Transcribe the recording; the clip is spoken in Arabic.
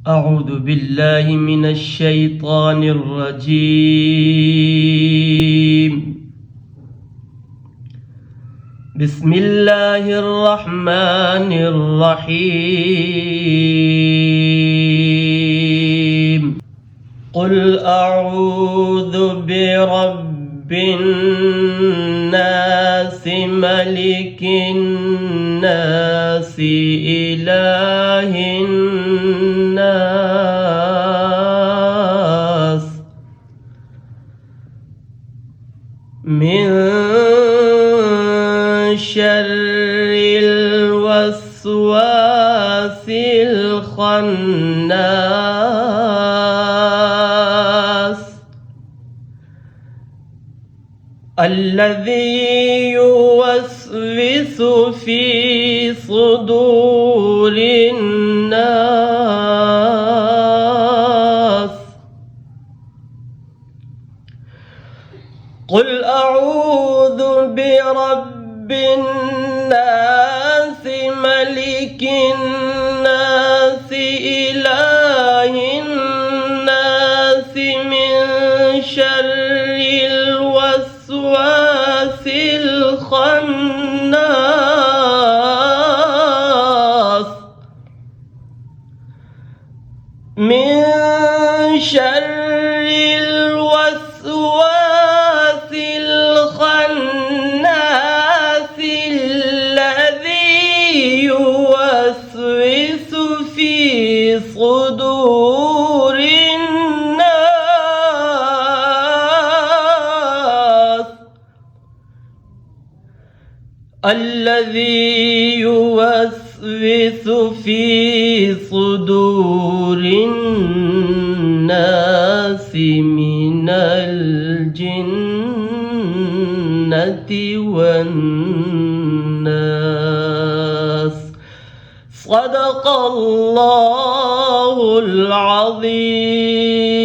أعوذ بالله من الشيطان الرجيم. بسم الله الرحمن الرحيم. قل أعوذ برب الناس ملك الناس إله الناس من شر الوسواس الخناس الذي يوسوس في صدور الناس. قل أعوذ برب الناس ملك الناس إله الناس من شر الوسواس الخناس من شر الوسواس الخناس الذي يوسوس في صدور الناس الذي يوسوس في صدور الناس من الجنة والناس. صدق الله العظيم.